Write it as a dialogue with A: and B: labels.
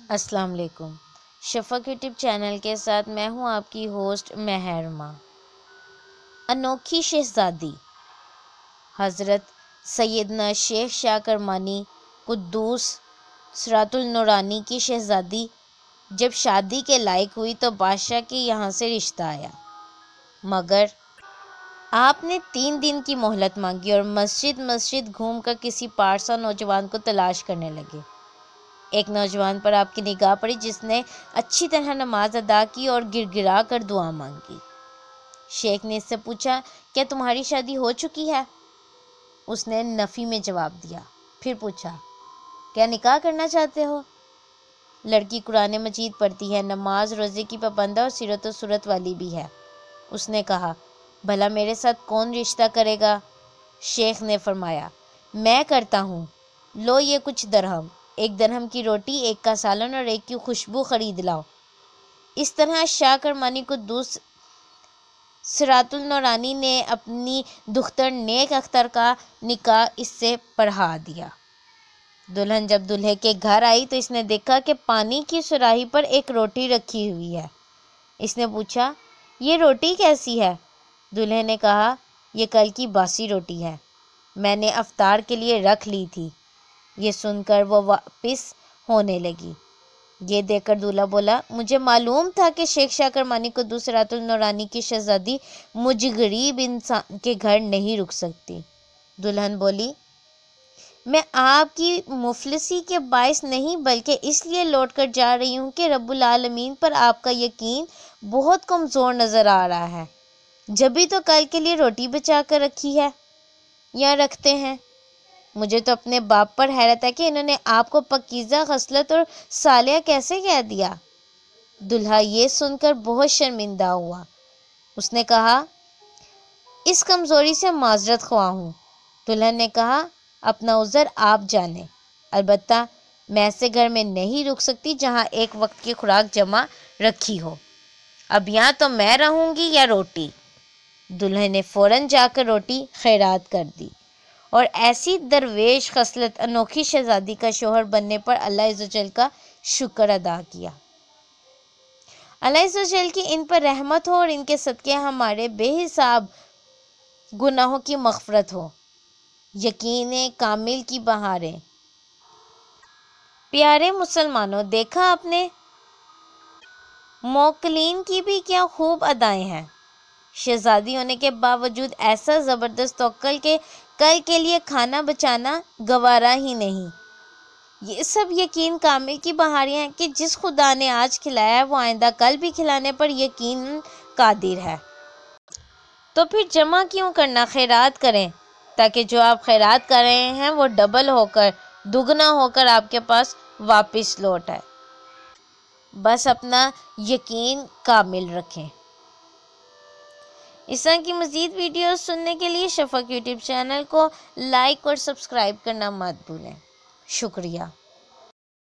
A: السلام علیکم۔ شفق YouTube channel کے ساتھ میں ہوں آپ کی ہوسٹ مہرما۔ انوکھی شہزادی حضرت سیدنا شیخ شاہ کرمانی قدوس سرات النورانی کی شہزادی جب شادی کے لائق ہوئی تو بادشاہ کے یہاں سے رشتہ آیا، مگر آپ نے 3 دن کی مہلت مانگی اور مسجد گھوم کر کسی پارسا نوجوان کو تلاش کرنے لگے۔ ایک نوجوان پر آپ کی نگاہ پڑی جس نے اچھی طرح نماز ادا کی اور گر گرا کر دعا مانگی۔ شیخ نے اس سے پوچھا، کیا تمہاری شادی ہو چکی ہے؟ اس نے نفی میں جواب دیا۔ پھر پوچھا، کیا نکاح کرنا چاہتے ہو؟ لڑکی قرآن مجید پڑھتی ہے، نماز روزے کی پابند اور سیرت و صورت والی بھی ہے۔ اس نے کہا، بھلا میرے ساتھ کون رشتہ کرے گا؟ شیخ نے فرمایا، میں کرتا ہوں، لو یہ کچھ درہم، 1 درہم کی روٹی، 1 کا سالن اور 1 کی خوشبو خرید لاؤ۔ اس طرح شاہ کرمانی قدوس سرات النورانی نے اپنی دختر نیک اختر کا نکاح اس سے پڑھا دیا۔ دلہن جب دولہے کے گھر آئی تو اس نے دیکھا کہ پانی کی سراہی پر ایک روٹی رکھی ہوئی ہے۔ اس نے پوچھا، یہ روٹی کیسی ہے؟ دولہے نے کہا، یہ کل کی باسی روٹی ہے، میں نے افطار کے لیے رکھ لی تھی۔ یہ سن کر وہ واپس ہونے لگی۔ یہ دیکھ کر دولہا بولا، مجھے معلوم تھا کہ شیخ شاہ کرمانی قدوس سرات النورانی کی شہزادی مجھ غریب انسان کے گھر نہیں رک سکتی۔ دلہن بولی، میں آپ کی مفلسی کے باعث نہیں بلکہ اس لیے لوٹ کر جا رہی ہوں کہ رب العالمین پر آپ کا یقین بہت کمزور نظر آ رہا ہے، جبھی تو کل کے لیے روٹی بچا کر رکھی ہے یا رکھتے ہیں۔ مجھے تو اپنے باپ پر حیرت ہے کہ انہوں نے آپ کو پاکیزہ خصلت اور صالحہ کیسے کہہ دیا۔ دلہا یہ سن کر بہت شرمندہ ہوا۔ اس نے کہا، اس کمزوری سے معذرت خواہ ہوں۔ دلہن نے کہا، اپنا عذر آپ جانیں، البتہ میں ایسے گھر میں نہیں رک سکتی جہاں ایک وقت کی خوراک جمع رکھی ہو۔ اب یہاں تو میں رہوں گی یا روٹی؟ دلہن نے فوراً جا کر روٹی خیرات کر دی اور ایسی درویش خصلت انوکھی شہزادی کا شوہر بننے پر اللہ عز و جل کا شکر ادا کیا۔ اللہ عز و جل کی ان پر رحمت ہو اور ان کے صدقے ہمارے بے حساب گناہوں کی مغفرت ہو۔ یقین کامل کی بہاریں۔ پیارے مسلمانوں، دیکھا آپ نے، موکلین کی بھی کیا خوب ادائیں ہیں۔ شہزادی ہونے کے باوجود ایسا زبردست توکل کہ کل کے لیے کھانا بچانا گوارا ہی نہیں۔ یہ سب یقین کامل کی بہاریاں ہیں کہ جس خدا نے آج کھلایا ہے وہ آئندہ کل بھی کھلانے پر یقیناً قادر ہے۔ تو پھر جمع کیوں کرنا، خیرات کریں تاکہ جو آپ خیرات کر رہے ہیں وہ ڈبل ہو کر، دگنا ہو کر آپ کے پاس واپس لوٹ آئے۔ بس اپنا یقین کامل رکھیں۔ اس طرح کی مزید ویڈیوز سننے کے لیے شفق یوٹیوب چینل کو لائک اور سبسکرائب کرنا مت بھولیں۔ شکریہ۔